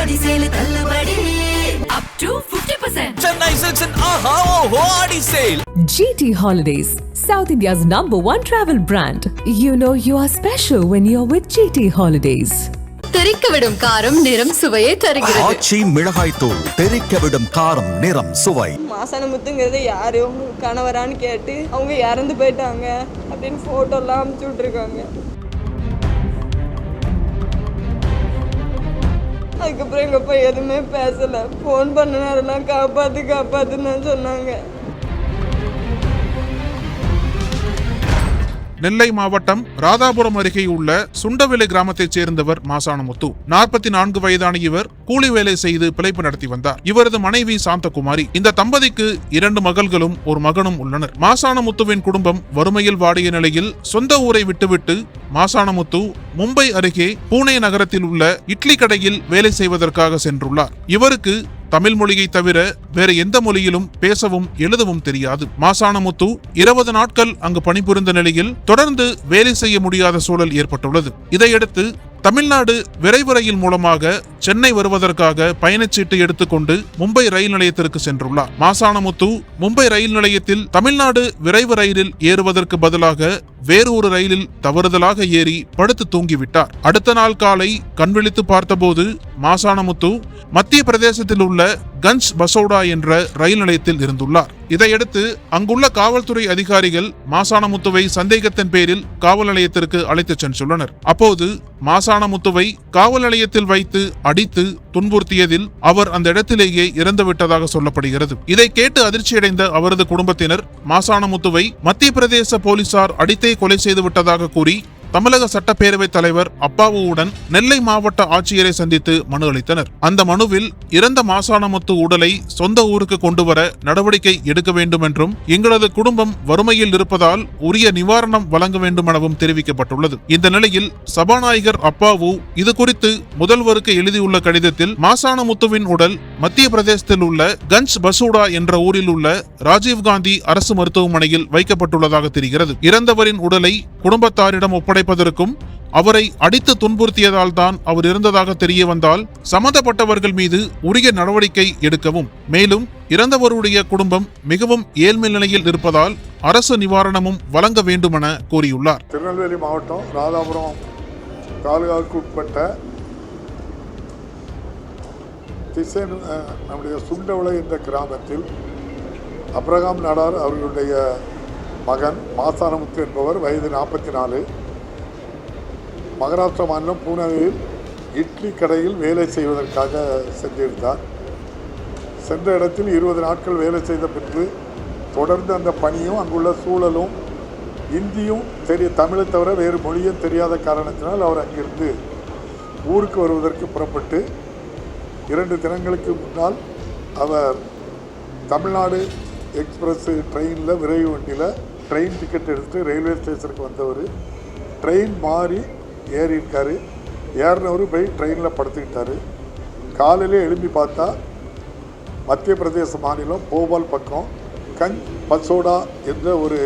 ஆடி sale தள்ளுபடி up to 50%. Chennai Silks and Aha Oho Adi Sale. GT Holidays, South India's #1 travel brand. You know you are special when you're with GT Holidays. தெரிக்கவிடும் காரம் நிறம் சுவையை தருகிறது. ஆச்சி மிளகாய் தூள் தெரிக்கவிடும் காரம் நிறம் சுவை. மாசானமுத்துங்கிறது யாரு கணவரான்னு கேட்டு அவங்க இறந்து போயிட்டாங்க அப்படின்னு போட்டோலாம் அனுப்பிச்சு விட்டுருக்காங்க. அதுக்கப்புறம் எங்க அப்பா எதுவுமே பேசல. ஃபோன் பண்ண நேரம்லாம் காப்பாத்துன்னு சொன்னாங்க. நெல்லை மாவட்டம் ராதாபுரம் அருகே உள்ள சுண்டவேலை கிராமத்தைச் சேர்ந்தவர் மாசானமுத்து. 44 வயதான இவர் கூலி வேலை செய்து பிழைப்பு நடத்தி வந்தார். இவரது மனைவி சாந்தகுமாரி. இந்த தம்பதிக்கு 2 மகள்களும் ஒரு மகனும் உள்ளனர். மாசானமுத்துவின் குடும்பம் வறுமையில் வாடிய நிலையில் சொந்த ஊரை விட்டுவிட்டு மாசானமுத்து மும்பை அருகே பூனே நகரத்தில் உள்ள இட்லி கடையில் வேலை செய்வதற்காக சென்றுள்ளார். இவருக்கு தமிழ் மொழியை தவிர வேற எந்த மொழியிலும் பேசவும் எழுதவும் தெரியாது. மாசானமுத்து 20 நாட்கள் அங்கு பணிபுரிந்த நிலையில் தொடர்ந்து வேலை செய்ய முடியாத சூழல் ஏற்பட்டுள்ளது. இதையடுத்து தமிழ்நாடு விரைவு ரயில் மூலமாக சென்னை வருவதற்காக பயணச்சீட்டு எடுத்துக்கொண்டு மும்பை ரயில் நிலையத்திற்கு சென்றுள்ளார். மாசானமுத்து மும்பை ரயில் நிலையத்தில் தமிழ்நாடு விரைவு ரயிலில் ஏறுவதற்கு பதிலாக வேறு ஒரு ரயிலில் தவறுதலாக ஏறி படுத்து தூங்கிவிட்டார். அடுத்த நாள் காலை கண்விழித்து பார்த்தபோது மாசானமுத்து மத்திய பிரதேசத்தில் உள்ள கஞ்ச் பசோடா என்ற ரயில் நிலையத்தில் இருந்துள்ளார். இதையடுத்து அங்குள்ள காவல்துறை அதிகாரிகள் மாசானமுத்துவை சந்தேகத்தின் பேரில் காவல் நிலையத்திற்கு அழைத்துச் சென்றுள்ளனர். அப்போது மாசானமுத்துவை காவல் நிலையத்தில் வைத்து அடித்து துன்புறுத்தியதில் அவர் அந்த இடத்திலேயே இறந்துவிட்டதாக சொல்லப்படுகிறது. இதை கேட்டு அதிர்ச்சியடைந்த அவரது குடும்பத்தினர் மாசானமுத்துவை மத்திய பிரதேச போலீசார் அடித்தே கொலை செய்து விட்டதாக கூறி தமிழக சட்டப்பேரவை தலைவர் அப்பாவுடன் நெல்லை மாவட்ட ஆட்சியரை சந்தித்து மனு அளித்தனர். அந்த மனுவில் இறந்த மாசானமுத்து உடலை சொந்த ஊருக்கு கொண்டு வர நடவடிக்கை எடுக்க வேண்டும் என்றும் எங்களது குடும்பம் வறுமையில் இருப்பதால் உரிய நிவாரணம் வழங்க வேண்டும் எனவும் தெரிவிக்கப்பட்டுள்ளது. இந்த நிலையில் சபாநாயகர் அப்பாவு இது குறித்து முதல்வருக்கு எழுதியுள்ள கடிதத்தில் மாசானமுத்துவின் உடல் மத்திய பிரதேசத்தில் உள்ள கஞ்ச் பசோடா என்ற ஊரில் உள்ள ராஜீவ்காந்தி அரசு மருத்துவமனையில் வைக்கப்பட்டுள்ளதாக தெரிகிறது. இறந்தவரின் உடலை குடும்பத்தாரிடம் ஒப்படைப்பதற்கும் அவரை அடித்து துன்புறுத்தியதால் தான் அவர் இருந்ததாக தெரிய வந்தால் சம்பந்தப்பட்டவர்கள் மீது உரிய நடவடிக்கை எடுக்கவும், மேலும் இறந்தவருடைய குடும்பம் மிகவும் ஏழ்மை நிலையில் இருப்பதால் அரசு நிவாரணமும் வழங்க வேண்டும் என கூறியுள்ளார். திருநெல்வேலி மாவட்டம் ராதாபுரம் தாலுகாவுக்கு உட்பட்ட நம்முடைய சுண்டவளை என்ற கிராமத்தில் அப்ரகாம் நாடார் அவர்களுடைய மகன் மாசானமுத்து என்பவர் வயது 44, மகாராஷ்டிரா மாநிலம் பூனேவில் இட்லி கடையில் வேலை செய்வதற்காக சென்றிருந்தார். சென்ற இடத்தில் 20 நாட்கள் வேலை செய்த பின்பு தொடர்ந்து அந்த பணியும் அங்குள்ள சூழலும் இந்தியும் தமிழை தவிர வேறு மொழியும் தெரியாத காரணத்தினால் அவர் அங்கிருந்து ஊருக்கு வருவதற்கு புறப்பட்டு 2 தினங்களுக்கு முன்னால் அவர் தமிழ்நாடு எக்ஸ்பிரஸ் ட்ரெயினில் விரைவு வண்டியில் ட்ரெயின் டிக்கெட் எடுத்து ரயில்வே ஸ்டேஷனுக்கு வந்தவர் ட்ரெயின் மாறி ஏறியிருக்காரு. ஏறினவர் போய் ட்ரெயினில் படுத்துக்கிட்டார். காலையிலே எழுப்பி பார்த்தா மத்திய பிரதேச மாநிலம் போபால் பக்கம் கஞ்ச் பசோடா என்ற ஒரு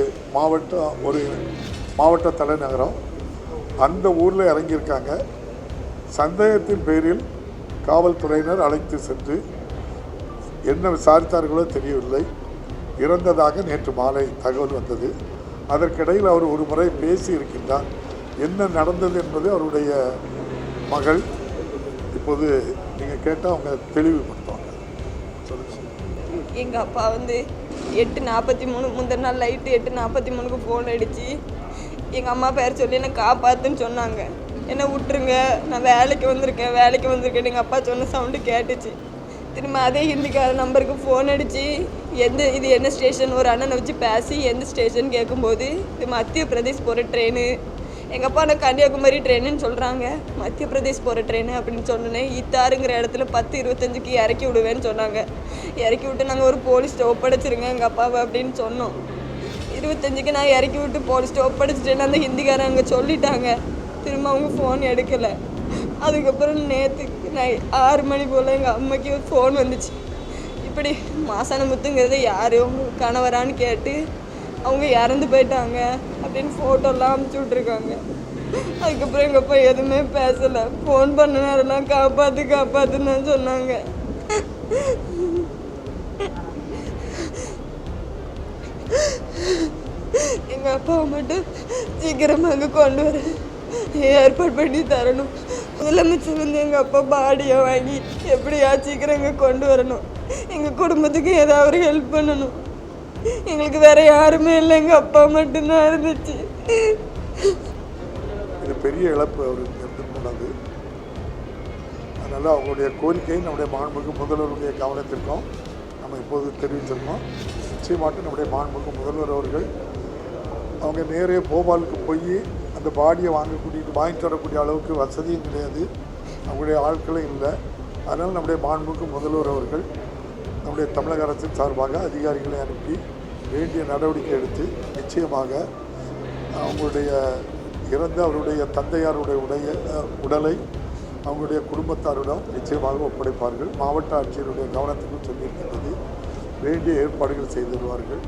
மாவட்ட தலைநகரம், அந்த ஊரில் இறங்கியிருக்காங்க. சந்தேகத்தின் பேரில் காவல்துறையினர் அழைத்து சென்று என்ன விசாரித்தார்களோ தெரியவில்லை. இறந்ததாக நேற்று மாலை தகவல் வந்தது. அதற்கிடையில் அவர் ஒரு முறை பேசி இருக்கின்றார். என்ன நடந்தது என்பது அவருடைய மகள் இப்போது நீங்கள் கேட்டால் அவங்க தெளிவுபடுத்துவாங்க. எங்கள் அப்பா 8:43 முந்தின நாள் லைட்டு 8:43க்கு ஃபோன் அடித்து எங்கள் அம்மா பேர் சொல்லி என்னை காப்பாற்றுன்னு சொன்னாங்க. என்னை விட்டுருங்க, நான் வேலைக்கு வந்திருக்கேன் எங்கள் அப்பா சொன்ன சவுண்டு கேட்டுச்சு. திரும்ப அதே ஹிந்திக்கார நம்பருக்கு ஃபோன் அடித்து இது என்ன ஸ்டேஷன் ஒரு அண்ணனை வச்சு பேசி எந்த ஸ்டேஷன் கேட்கும்போது இது மத்திய பிரதேஷ் போகிற ட்ரெயின், எங்கள் அப்பா நான் கன்னியாகுமரி ட்ரெயினுன்னு சொல்கிறாங்க. மத்திய பிரதேஷ் போகிற ட்ரெயின் அப்படின்னு சொன்னேன். இத்தாருங்கிற இடத்துல 10:25க்கு இறக்கி விடுவேன்னு சொன்னாங்க. இறக்கி விட்டு நாங்கள் ஒரு போலீஸ்ட்ட ஒப்படைச்சிருங்க எங்கள் அப்பாவை அப்படின்னு சொன்னோம். 25க்கு நான் இறக்கி விட்டு போலீஸ்ட்ட ஒப்படைச்சிட்டேன்னு அந்த ஹிந்திக்காரன் அங்கே சொல்லிட்டாங்க. திரும்ப அவங்க ஃபோன் எடுக்கலை. அதுக்கப்புறம் நேற்று நான் 6 மணி போல் எங்கள் அம்மாக்கு ஒரு ஃபோன் வந்துச்சு. இப்படி மாசானமுத்துங்கிறது யார் கணவரான்னு கேட்டு அவங்க இறந்து போயிட்டாங்க அப்படின்னு ஃபோட்டோலாம் அனுப்பிச்சி விட்ருக்காங்க. அதுக்கப்புறம் எங்கள் அப்பா எதுவுமே பேசலை. ஃபோன் பண்ண நேரம்லாம் காப்பாற்றுன்னு தான் சொன்னாங்க. எங்கள் அப்பாவை மட்டும் சீக்கிரமாக அங்கே கொண்டு வர ஏற்பாடு பண்ணி தரணும். முதலமைச்சர் வந்து எங்கள் அப்பா பாடியை வாங்கி எப்படியா சீக்கிரம் இங்கே கொண்டு வரணும். எங்கள் குடும்பத்துக்கு ஏதாவது ஒரு ஹெல்ப் பண்ணணும். எங்களுக்கு வேற யாருமே இல்லை, எங்கள் அப்பா மட்டும்தான் இருந்துச்சு. இது பெரிய இழப்பு அவருக்கு எடுத்து போனது. அதனால் அவங்களுடைய கோரிக்கை நம்முடைய மாண்புமிகு முதல்வருடைய கவனத்திற்கும் நம்ம இப்போது தெரிவிச்சிருக்கோம். நிச்சயமாட்டு நம்முடைய மாண்புமிகு முதல்வர் அவர்கள் அவங்க நேரே போபாலுக்கு போய் அந்த பாடியை வாங்கிட்டு வரக்கூடிய அளவுக்கு வசதியும் கிடையாது, அவங்களுடைய ஆட்களும் இல்லை. அதனால் நம்முடைய மாண்புமிகு முதல்வர் அவர்கள் நம்முடைய தமிழக அரசின் சார்பாக அதிகாரிகளை அனுப்பி வேண்டிய நடவடிக்கை எடுத்து நிச்சயமாக அவங்களுடைய இறந்த அவருடைய தந்தையாருடைய உடலை அவங்களுடைய குடும்பத்தாரிடம் நிச்சயமாக ஒப்படைப்பார்கள். மாவட்ட ஆட்சியருடைய கவனத்துக்கும் சொல்லியிருக்கின்றது, வேண்டிய ஏற்பாடுகள் செய்திருவார்கள்.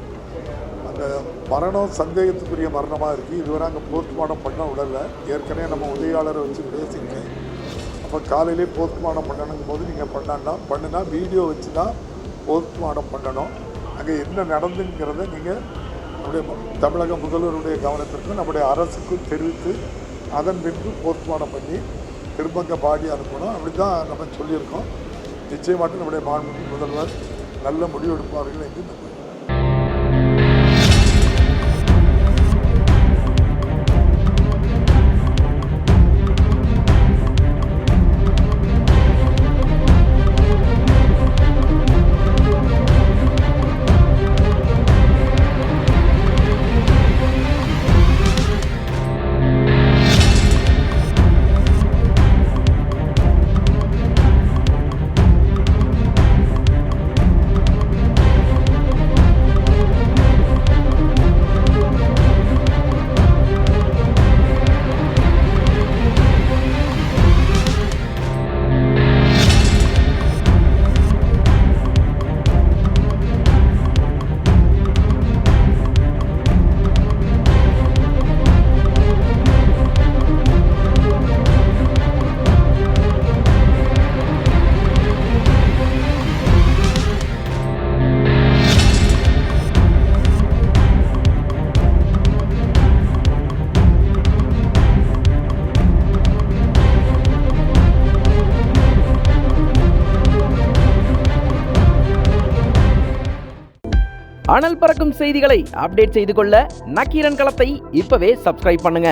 அந்த மரணம் சந்தேகத்துக்குரிய மரணமாக இருக்குது. இதுவரை அங்கே போஸ்ட்மார்ட்டம் பண்ண உடலை ஏற்கனவே நம்ம உதவியாளரை வச்சு பேசியிருக்கேன். அப்போ காலையிலே போஸ்ட்மார்ட்டம் பண்ணணுங்கும் போது நீங்கள் பண்ணுனா வீடியோ வச்சு தான் போஸ்ட்மார்ட்டம் பண்ணணும். அங்கே என்ன நடந்துங்கிறத நீங்கள் நம்முடைய தமிழக முதல்வருடைய கவனத்திற்கும் நம்முடைய அரசுக்கும் தெரிவித்து அதன் பின்பு போஸ்ட்மார்ட்டம் பண்ணி திரும்ப அங்கே பாடி அனுப்பணும். அப்படி தான் நம்ம சொல்லியிருக்கோம். நிச்சயமாட்டு நம்முடைய மாண்புமிகு முதல்வர் நல்ல முடிவு எடுப்பார்கள் என்று நம்புகிறேன். அனல் பறக்கும் செய்திகளை அப்டேட் செய்து கொள்ள நக்கீரன் களத்தை இப்பவே சப்ஸ்கிரைப் பண்ணுங்க.